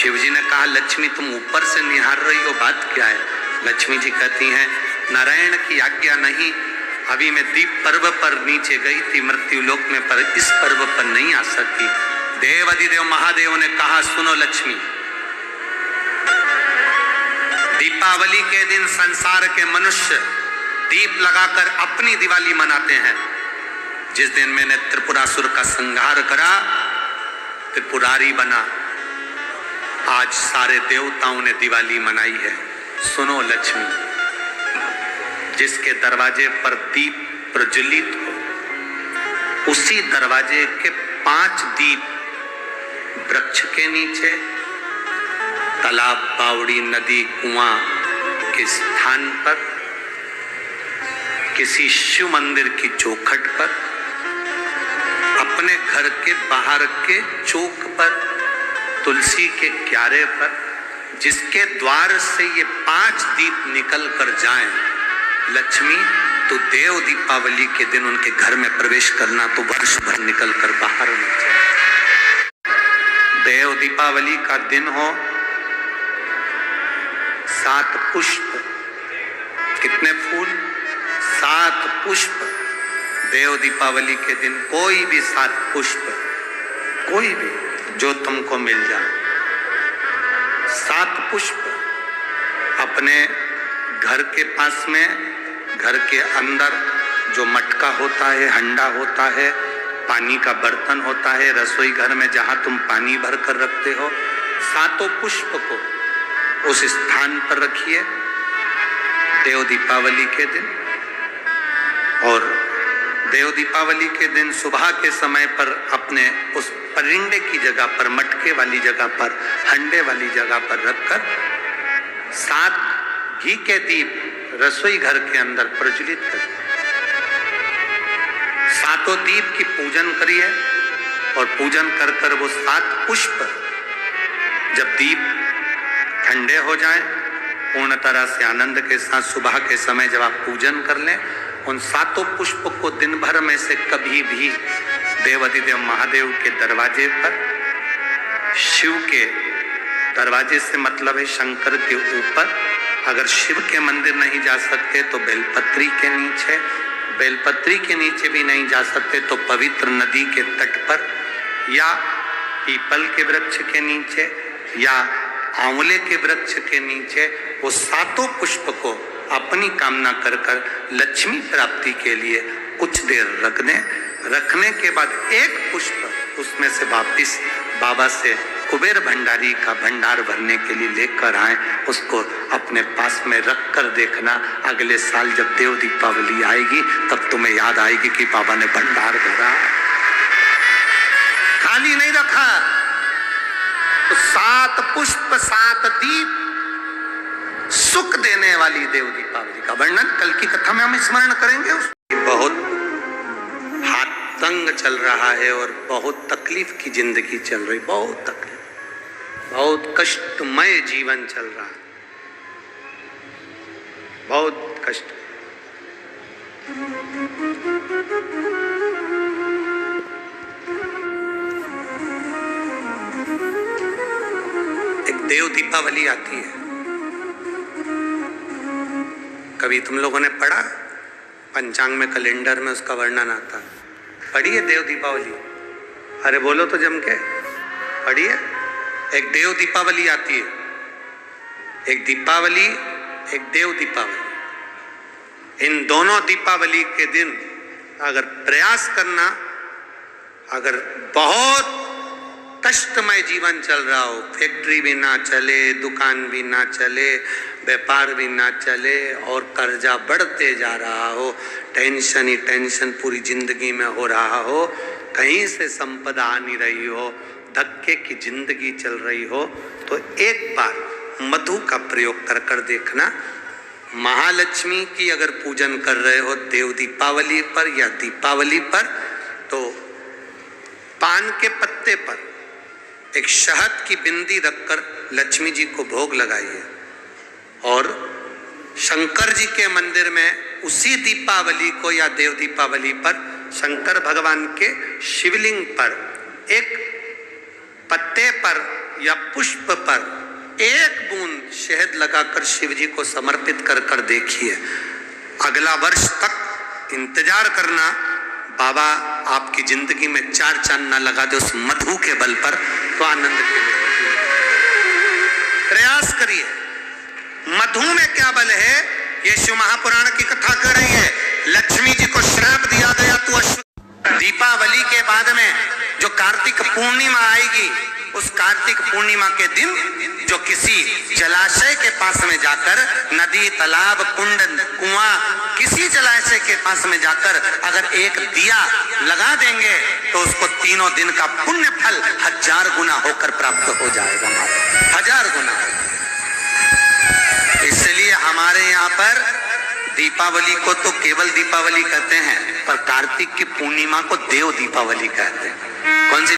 शिव जी ने कहा लक्ष्मी तुम ऊपर से निहार रही हो, बात क्या है? लक्ष्मी जी कहती हैं नारायण की आज्ञा नहीं, अभी मैं दीप पर्व पर नीचे गई थी मृत्यु लोक में, पर इस पर्व पर नहीं आ सकती। देव अधिदेव महादेव ने कहा सुनो लक्ष्मी, दीपावली के दिन संसार के मनुष्य दीप लगाकर अपनी दिवाली मनाते हैं। जिस दिन मैंने त्रिपुरासुर का संहार करा, त्रिपुरारी बना, आज सारे देवताओं ने दिवाली मनाई है। सुनो लक्ष्मी, जिसके दरवाजे पर दीप प्रज्वलित हो, उसी दरवाजे के 5 दीप वृक्ष के नीचे, तालाब, बावड़ी, नदी, कुआं के स्थान पर, किसी शिव मंदिर की चौखट पर, अपने घर के बाहर के चौक पर, तुलसी के क्यारे पर, जिसके द्वार से ये 5 दीप निकल कर जाएं, लक्ष्मी तो देव दीपावली के दिन उनके घर में प्रवेश करना, तो वर्ष भर निकल कर बाहर न जाए। देव दीपावली का दिन हो, 7 पुष्प, कितने फूल? 7 पुष्प। देव दीपावली के दिन कोई भी 7 पुष्प, कोई भी जो तुमको मिल जाए, 7 पुष्प अपने घर के पास में, घर के अंदर जो मटका होता है, हंडा होता है, पानी का बर्तन होता है, रसोई घर में जहां तुम पानी भर कर रखते हो, 7 पुष्प को उस स्थान पर रखिए देव दीपावली के दिन। और देव दीपावली के दिन सुबह के समय पर अपने उस परिंडे की जगह पर, मटके वाली जगह पर, हंडे वाली जगह पर रखकर 7 घी के दीप रसोई घर के अंदर प्रज्वलित करिए। 7 दीप की पूजन करिए और पूजन कर कर वो 7 पुष्प जब दीप ठंडे हो जाएं, पूर्ण तरह से आनंद के साथ सुबह के समय जब आप पूजन कर लें, उन 7 पुष्प को दिन भर में से कभी भी देवाधिदेव महादेव के दरवाजे पर, शिव के दरवाजे से मतलब है शंकर के ऊपर, अगर शिव के मंदिर नहीं जा सकते तो बेलपत्री के नीचे, बेलपत्री के नीचे भी नहीं जा सकते तो पवित्र नदी के तट पर, या पीपल के वृक्ष के नीचे, या आंवले के वृक्ष के नीचे, वो 7 पुष्प को अपनी कामना कर कर लक्ष्मी प्राप्ति के लिए कुछ देर रख दें। रखने के बाद एक पुष्प उसमें से वापिस बाबा से कुबेर भंडारी का भंडार भरने के लिए लेकर आए, उसको अपने पास में रख कर देखना, अगले साल जब देव दीपावली आएगी तब तुम्हें याद आएगी कि बाबा ने भंडार भरा, खाली नहीं रखा। तो 7 पुष्प 7 दीप, सुख देने वाली देव दीपावली का वर्णन कल की कथा में हम स्मरण करेंगे। बहुत हाथ तंग चल रहा है और बहुत तकलीफ की जिंदगी चल रही, बहुत तकलीफ, बहुत कष्टमय जीवन चल रहा है, बहुत कष्ट। एक देव दीपावली आती है, कभी तुम लोगों ने पढ़ा? पंचांग में, कैलेंडर में उसका वर्णन आता। पढ़िए देव दीपावली, अरे बोलो तो जम के पढ़िए। एक देव दीपावली आती है, एक दीपावली, एक देव दीपावली। इन दोनों दीपावली के दिन अगर प्रयास करना, अगर बहुत कष्टमय जीवन चल रहा हो, फैक्ट्री भी ना चले, दुकान भी ना चले, व्यापार भी ना चले और कर्जा बढ़ते जा रहा हो, टेंशन ही टेंशन पूरी जिंदगी में हो रहा हो, कहीं से संपदा आ नहीं रही हो, धक्के की जिंदगी चल रही हो, तो एक बार मधु का प्रयोग कर कर देखना। महालक्ष्मी की अगर पूजन कर रहे हो देव दीपावली पर या दीपावली पर, तो पान के पत्ते पर एक शहद की बिंदी रखकर लक्ष्मी जी को भोग लगाइए और शंकर जी के मंदिर में उसी दीपावली को या देव दीपावली पर शंकर भगवान के शिवलिंग पर एक पत्ते पर या पुष्प पर एक बूंद शहद लगाकर शिव जी को समर्पित कर कर देखिए। अगला वर्ष तक इंतजार करना, बाबा आपकी जिंदगी में 4 चांद ना लगा दे उस मधु के बल पर, तो आनंद के प्रयास करिए। मधु में क्या बल है, ये शिव महापुराण की कथा कर रही है। लक्ष्मी जी को श्राप दिया गया तू दीपावली के बाद में जो कार्तिक पूर्णिमा आएगी, उस कार्तिक पूर्णिमा के दिन जो किसी जलाशय के पास में जाकर, नदी, तालाब, कुंड, कुआं, किसी जलाशय के पास में जाकर अगर एक दिया लगा देंगे तो उसको 3 दिन का पुण्य फल 1000 गुना होकर प्राप्त हो जाएगा, 1000 गुना। इसलिए हमारे यहाँ पर दीपावली को तो केवल दीपावली कहते हैं, पर कार्तिक की पूर्णिमा को देव दीपावली कहते हैं। कौन सी